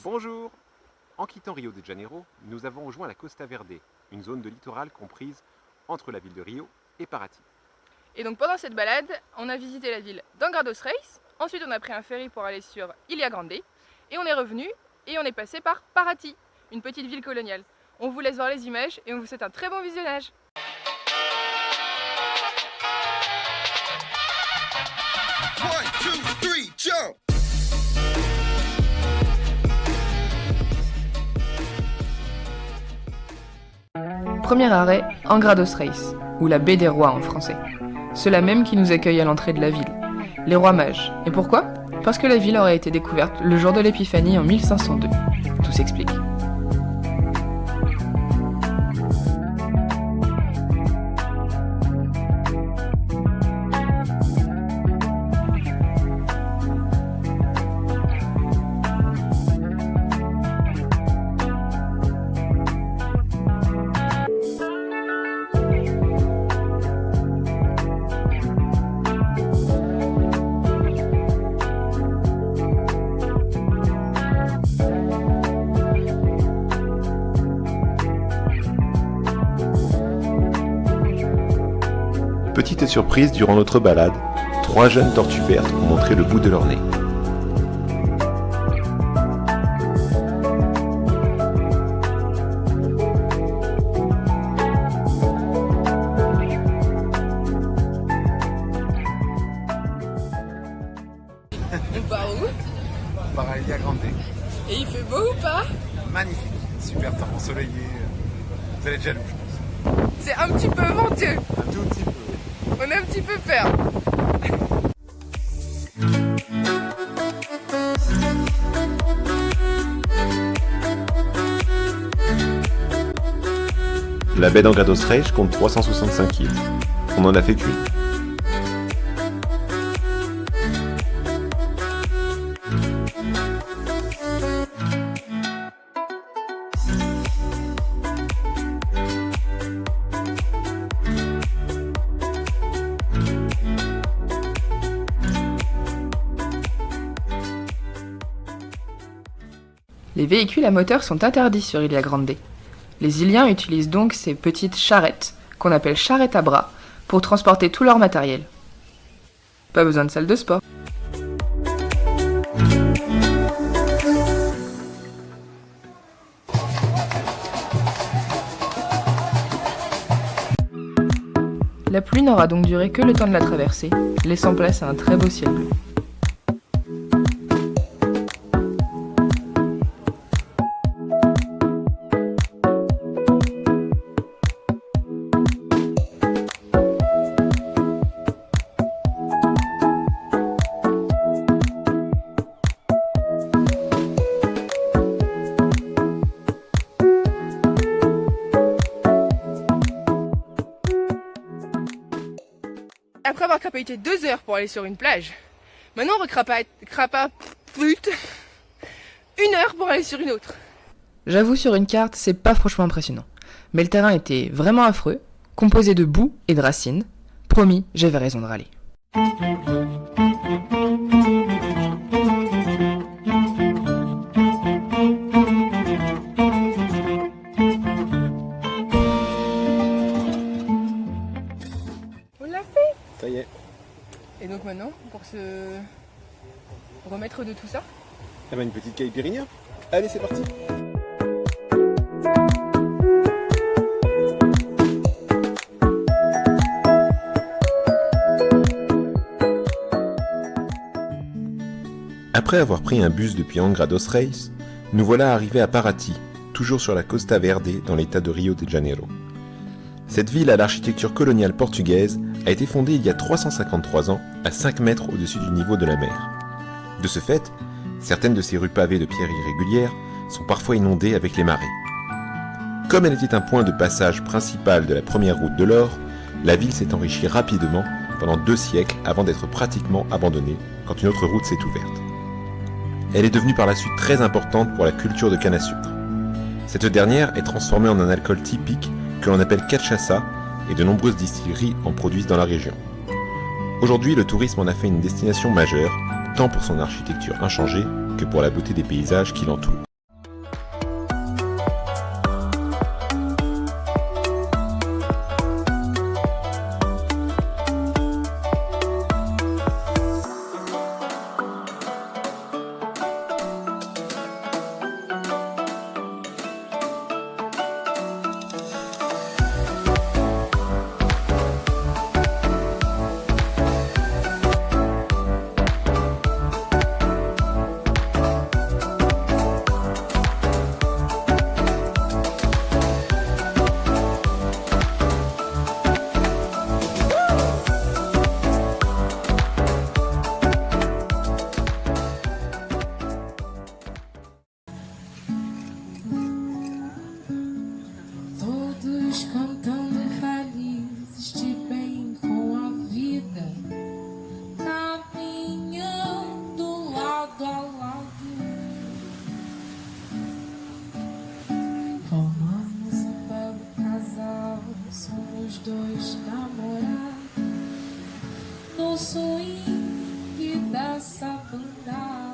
Bonjour! En quittant Rio de Janeiro, nous avons rejoint la Costa Verde, une zone de littoral comprise entre la ville de Rio et Paraty. Et donc pendant cette balade, on a visité la ville d'Angra dos Reis, ensuite on a pris un ferry pour aller sur Ilha Grande, et on est revenu et on est passé par Paraty, une petite ville coloniale. On vous laisse voir les images et on vous souhaite un très bon visionnage. One, two, three, jump! Premier arrêt, Angra dos Reis, ou la baie des rois en français. Ceux-là même qui nous accueillent à l'entrée de la ville. Les rois mages. Et pourquoi? Parce que la ville aurait été découverte le jour de l'Épiphanie en 1502. Tout s'explique. Petite surprise durant notre balade, 3 jeunes tortues vertes ont montré le bout de leur nez. On part où? On part à Ilha Grande. Et il fait beau ou pas? Magnifique, super temps ensoleillé. Vous allez être jaloux, je pense. C'est un petit peu venteux. Un tout petit peu. On a un petit peu peur. La baie d'Angra dos Reis compte 365 îles. On n'en a fait qu'une. Les véhicules à moteur sont interdits sur Ilha Grande. Les Iliens utilisent donc ces petites charrettes, qu'on appelle charrettes à bras, pour transporter tout leur matériel. Pas besoin de salle de sport. La pluie n'aura donc duré que le temps de la traversée, laissant place à un très beau ciel bleu. Après avoir crapahuté 2 heures pour aller sur une plage, maintenant on recrapahute 1 heure pour aller sur une autre. J'avoue, sur une carte, c'est pas franchement impressionnant. Mais le terrain était vraiment affreux, composé de boue et de racines. Promis, j'avais raison de râler. On l'a fait! Ça y est. Et donc maintenant, pour se remettre de tout ça, Eh ben une petite caipirinha. Allez, c'est parti. Après avoir pris un bus depuis Angra dos Reis, nous voilà arrivés à Paraty, toujours sur la Costa Verde dans l'état de Rio de Janeiro. Cette ville à l'architecture coloniale portugaise a été fondée il y a 353 ans à 5 mètres au-dessus du niveau de la mer. De ce fait, certaines de ces rues pavées de pierres irrégulières sont parfois inondées avec les marées. Comme elle était un point de passage principal de la première route de l'or, la ville s'est enrichie rapidement pendant 2 siècles avant d'être pratiquement abandonnée quand une autre route s'est ouverte. Elle est devenue par la suite très importante pour la culture de canne à sucre. Cette dernière est transformée en un alcool typique que l'on appelle cachaça et de nombreuses distilleries en produisent dans la région. Aujourd'hui, le tourisme en a fait une destination majeure, tant pour son architecture inchangée que pour la beauté des paysages qui l'entourent. meu swing da sapucaí.